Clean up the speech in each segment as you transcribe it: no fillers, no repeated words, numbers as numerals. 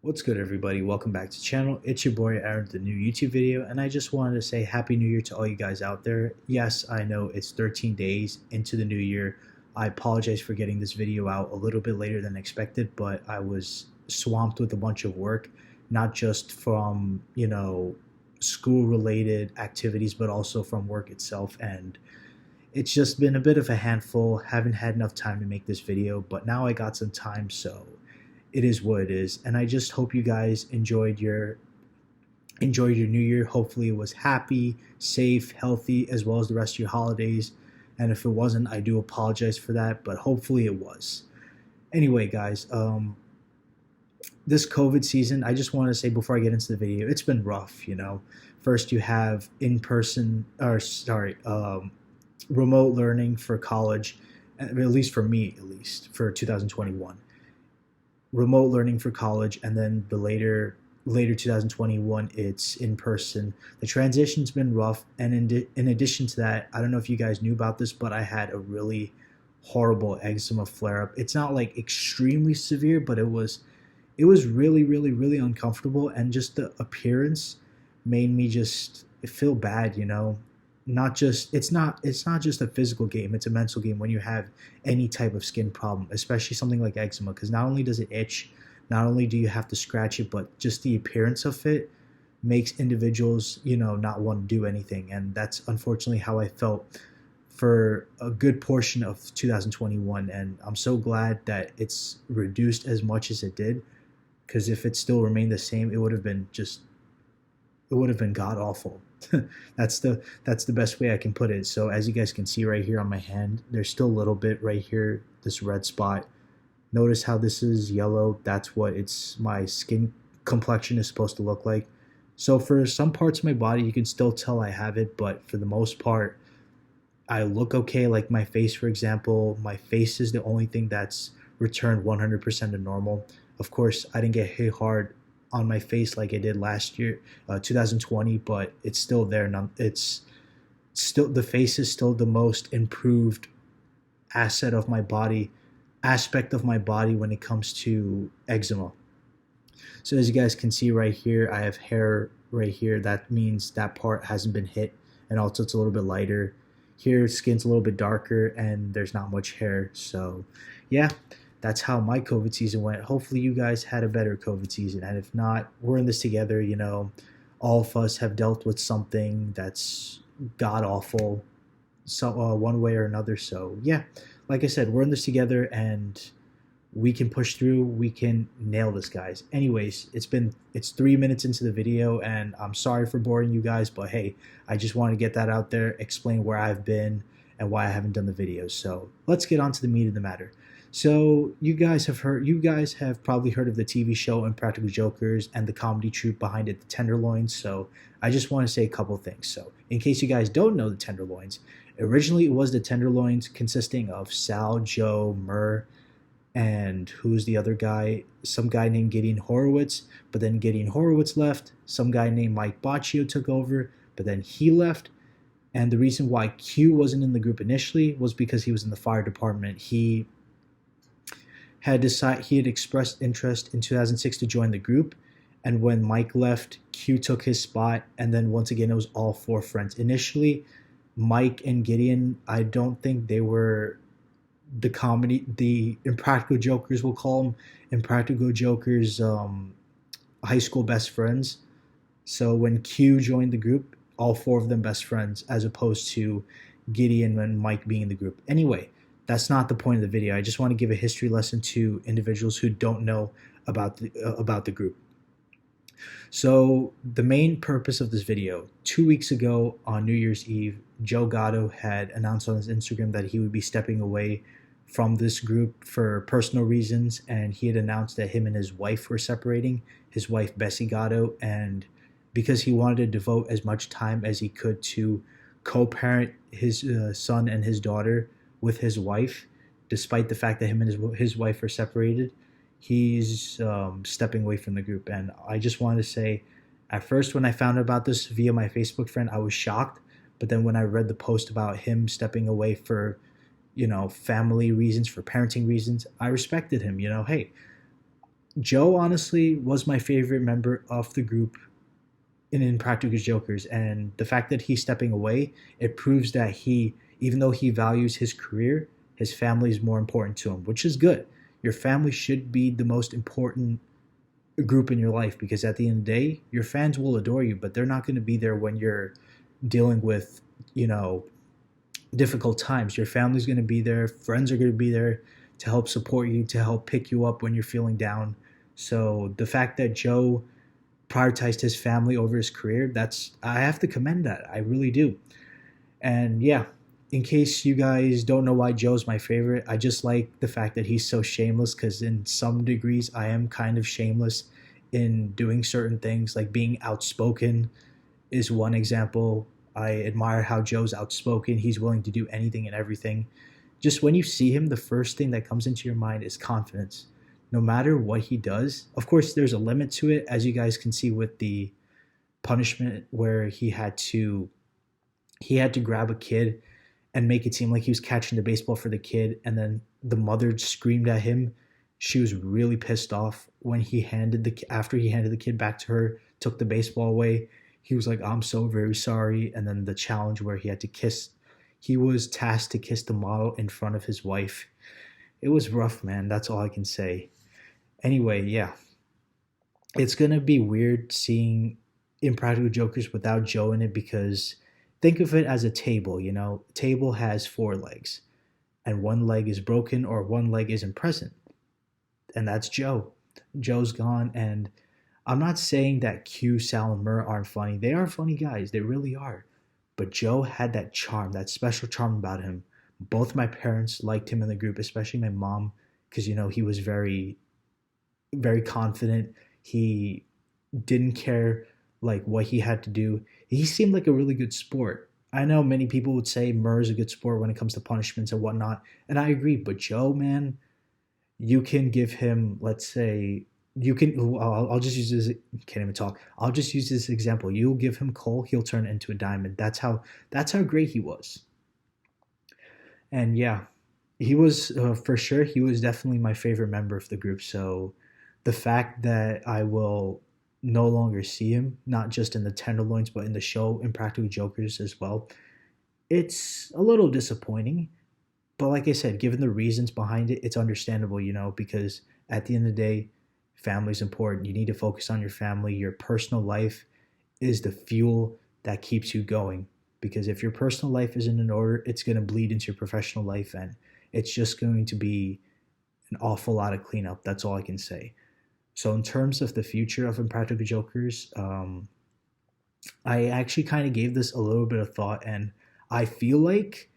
What's good, everybody? Welcome back to the channel. It's your boy Aaron with the new YouTube video, and I just wanted to say Happy New Year to all you guys out there. Yes, I know it's 13 days into the new year. I apologize for getting this video out a little bit later than expected, but I was swamped with a bunch of work, not just from, school-related activities, but also from work itself, and it's just been a bit of a handful. Haven't had enough time to make this video, but now I got some time, so it is what it is. And I just hope you guys enjoyed your new year. Hopefully it was happy, safe, healthy, as well as the rest of your holidays. And if it wasn't, I do apologize for that, but hopefully it was. Anyway, guys, this COVID season, I just want to say before I get into the video, it's been rough. First you have remote learning for college, at least for me, for 2021. Remote learning for college, and then the later 2021 it's in person. The transition's been rough, and in addition to that, I don't know if you guys knew about this, but I had a really horrible eczema flare up. It's not like extremely severe, but it was really, really, really uncomfortable, and just the appearance made me just feel bad. Not just it's not just a physical game, it's a mental game when you have any type of skin problem, especially something like eczema, because not only does it itch, not only do you have to scratch it, but just the appearance of it makes individuals not want to do anything. And that's unfortunately how I felt for a good portion of 2021, and I'm so glad that it's reduced as much as it did, because if it still remained the same, it would have been god awful. That's the best way I can put it. So as you guys can see right here on my hand, there's still a little bit right here, this red spot. Notice how this is yellow. That's what my skin complexion is supposed to look like. So for some parts of my body, you can still tell I have it, but for the most part, I look okay. Like my face, for example, my face is the only thing that's returned 100% to normal. Of course, I didn't get hit hard on my face like I did last year, 2020, but it's still there. It's still, the face is still the most improved aspect of my body when it comes to eczema. So as you guys can see right here, I have hair right here. That means that part hasn't been hit, and also it's a little bit lighter. Here, skin's a little bit darker, and there's not much hair. So yeah, that's how my COVID season went. Hopefully you guys had a better COVID season, and if not, we're in this together. All of us have dealt with something that's god awful, so one way or another. So yeah, like I said, we're in this together, and we can push through. We can nail this, guys. Anyways, it's 3 minutes into the video, and I'm sorry for boring you guys, but hey, I just want to get that out there, explain where I've been and why I haven't done the videos. So let's get on to the meat of the matter. So you guys have probably heard of the TV show Impractical Jokers and the comedy troupe behind it, the Tenderloins. So I just want to say a couple things. So in case you guys don't know the Tenderloins, originally it was the Tenderloins consisting of Sal, Joe, Murr, and who's the other guy? Some guy named Gideon Horowitz, but then Gideon Horowitz left. Some guy named Mike Baccio took over, but then he left. And the reason why Q wasn't in the group initially was because he was in the fire department. He had expressed interest in 2006 to join the group, and when Mike left, Q took his spot, and then once again it was all four friends. Initially, Mike and Gideon, I don't think they were the Impractical Jokers, we'll call them Impractical Jokers, high school best friends. So when Q joined the group, all four of them best friends, as opposed to Gideon and Mike being in the group. Anyway, that's not the point of the video. I just want to give a history lesson to individuals who don't know about the group. So the main purpose of this video, 2 weeks ago on New Year's Eve, Joe Gatto had announced on his Instagram that he would be stepping away from this group for personal reasons, and he had announced that him and his wife were separating, his wife Bessie Gatto, and because he wanted to devote as much time as he could to co-parent his son and his daughter with his wife, despite the fact that him and his wife are separated, he's stepping away from the group. And I just wanted to say, at first when I found out about this via my Facebook friend, I was shocked. But then when I read the post about him stepping away for, family reasons, for parenting reasons, I respected him. Hey, Joe honestly was my favorite member of the group in Impractical Jokers, and the fact that he's stepping away, it proves that he, even though he values his career, his family is more important to him, which is good. Your family should be the most important group in your life because at the end of the day, your fans will adore you, but they're not going to be there when you're dealing with, you know, difficult times. Your family's going to be there, friends are going to be there to help support you, to help pick you up when you're feeling down. So the fact that Joe prioritized his family over his career, that's I have to commend that. I really do. And yeah, in case you guys don't know why Joe's my favorite, I just like the fact that he's so shameless because in some degrees I am kind of shameless in doing certain things like being outspoken is one example. I admire how Joe's outspoken. He's willing to do anything and everything. Just when you see him, the first thing that comes into your mind is confidence. No matter what he does, of course, there's a limit to it, as you guys can see with the punishment where he had to grab a kid and make it seem like he was catching the baseball for the kid, and then the mother screamed at him. She was really pissed off when after he handed the kid back to her, took the baseball away. He was like, "I'm so very sorry." And then the challenge where he was tasked to kiss the model in front of his wife. It was rough, man. That's all I can say. Anyway, yeah, it's gonna be weird seeing Impractical Jokers without Joe in it because think of it as a table. Table has four legs, and one leg is broken or one leg isn't present, and that's Joe. Joe's gone, and I'm not saying that Q, Sal, and Murr aren't funny. They are funny guys. They really are. But Joe had that charm, that special charm about him. Both my parents liked him in the group, especially my mom, because he was very, very confident. He didn't care like what he had to do. He seemed like a really good sport. I know many people would say Murr is a good sport when it comes to punishments and whatnot, and I agree. But Joe, man, you can give him, let's say, you can. I'll just use this. Can't even talk. I'll just use this example. You'll give him coal, he'll turn it into a diamond. That's how great he was. And yeah, he was for sure. He was definitely my favorite member of the group. So the fact that I will no longer see him, not just in the Tenderloins, but in the show Impractical Jokers as well, it's a little disappointing. But like I said, given the reasons behind it, it's understandable, because at the end of the day, family's important. You need to focus on your family. Your personal life is the fuel that keeps you going. Because if your personal life isn't in order, it's going to bleed into your professional life, and it's just going to be an awful lot of cleanup. That's all I can say. So, in terms of the future of Impractical Jokers, I actually kind of gave this a little bit of thought, and I feel like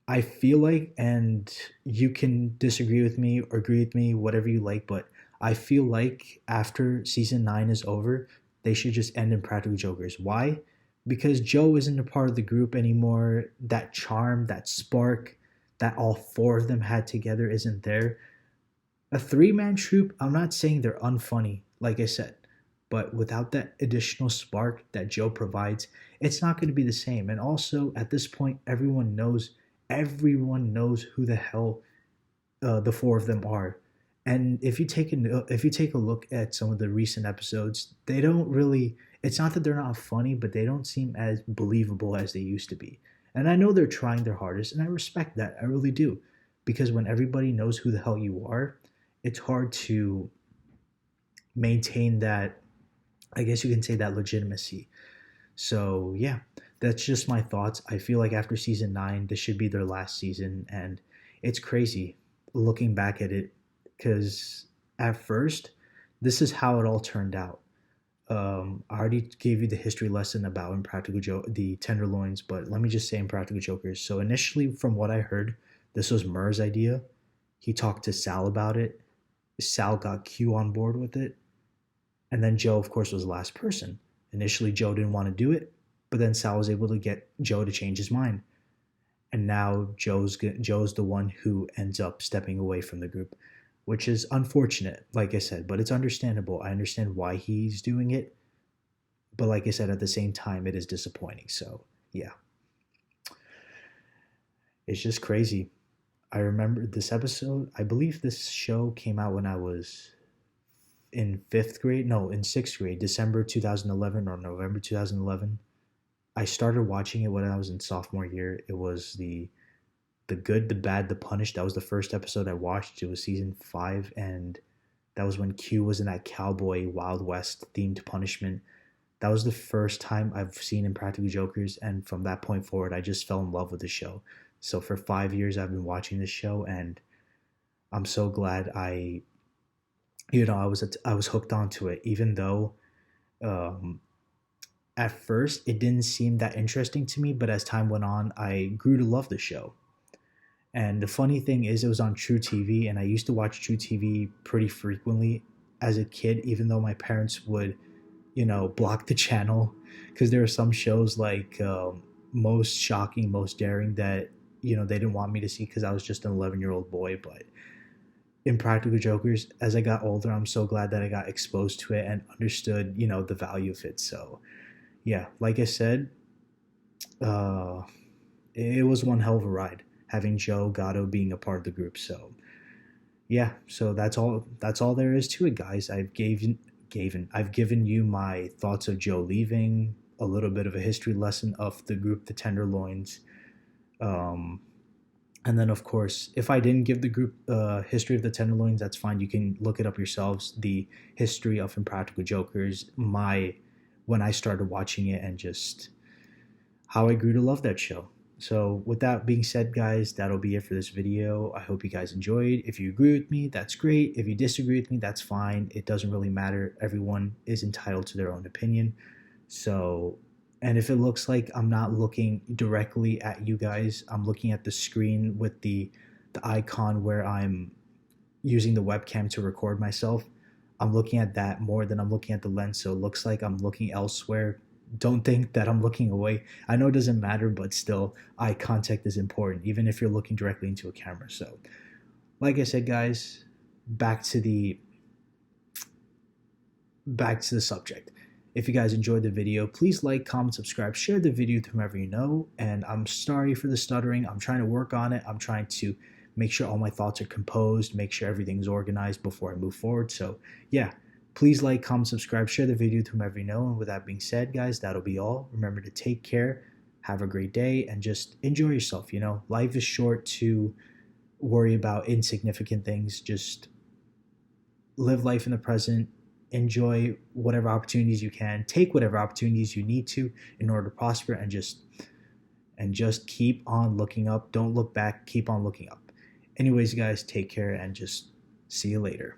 and you can disagree with me or agree with me, whatever you like, but I feel like after season 9 is over, they should just end in Practical Jokers. Why? Because Joe isn't a part of the group anymore. That charm, that spark that all four of them had together isn't there. A three-man troupe, I'm not saying they're unfunny, like I said, but without that additional spark that Joe provides, it's not going to be the same. And also, at this point, everyone knows who the hell the four of them are. And if you take a look at some of the recent episodes, they don't really. It's not that they're not funny, but they don't seem as believable as they used to be. And I know they're trying their hardest, and I respect that. I really do, because when everybody knows who the hell you are, it's hard to maintain that. I guess you can say that legitimacy. So yeah, that's just my thoughts. I feel like after season 9, this should be their last season, and it's crazy looking back at it because at first, this is how it all turned out. I already gave you the history lesson about the Tenderloins, but let me just say Impractical Jokers. So initially, from what I heard, this was Murr's idea. He talked to Sal about it. Sal got Q on board with it, and then Joe, of course, was the last person. Initially, Joe didn't want to do it, but then Sal was able to get Joe to change his mind. And now Joe's the one who ends up stepping away from the group, which is unfortunate, like I said, but it's understandable. I understand why he's doing it, but like I said, at the same time, it is disappointing. So yeah, it's just crazy. I remember this episode. I believe this show came out when I was in fifth grade, no, in sixth grade, December 2011 or November 2011. I started watching it when I was in sophomore year. It was the good, the bad, the punished. That was the first episode I watched. It was season 5, and that was when Q was in that cowboy Wild West themed punishment. That was the first time I've seen Impractical Jokers, and from that point forward, I just fell in love with the show. So for 5 years, I've been watching this show, and I'm so glad I was hooked onto it, even though um, at first it didn't seem that interesting to me, but as time went on, I grew to love the show. And the funny thing is, it was on True TV, and I used to watch True TV pretty frequently as a kid, even though my parents would, block the channel because there were some shows like Most Shocking, Most Daring that, they didn't want me to see because I was just an 11-year-old boy. But Impractical Jokers, as I got older, I'm so glad that I got exposed to it and understood, the value of it. So, yeah, like I said, uh, it was one hell of a ride having Joe Gatto being a part of the group. So yeah, so that's all there is to it, guys. I've given you my thoughts of Joe leaving, a little bit of a history lesson of the group, the Tenderloins. Um, and then, of course, if I didn't give the group history of the Tenderloins, that's fine. You can look it up yourselves. The history of Impractical Jokers, my when I started watching it, and just how I grew to love that show. So with that being said, guys, that'll be it for this video. I hope you guys enjoyed. If you agree with me, that's great. If you disagree with me, that's fine. It doesn't really matter. Everyone is entitled to their own opinion. So, and if it looks like I'm not looking directly at you guys, I'm looking at the screen with the icon where I'm using the webcam to record myself. I'm looking at that more than I'm looking at the lens. So it looks like I'm looking elsewhere. Don't think that I'm looking away. I know it doesn't matter, but still, eye contact is important, even if you're looking directly into a camera. So, like I said, guys, back to the subject. If you guys enjoyed the video, please like, comment, subscribe, share the video to whomever you know. And I'm sorry for the stuttering. I'm trying to work on it. I'm trying to make sure all my thoughts are composed, make sure everything's organized before I move forward. So, yeah. Please like, comment, subscribe, share the video to whomever you know. And with that being said, guys, that'll be all. Remember to take care, have a great day, and just enjoy yourself. Life is short to worry about insignificant things. Just live life in the present. Enjoy whatever opportunities you can. Take whatever opportunities you need to in order to prosper, and just keep on looking up. Don't look back. Keep on looking up. Anyways, guys, take care and just see you later.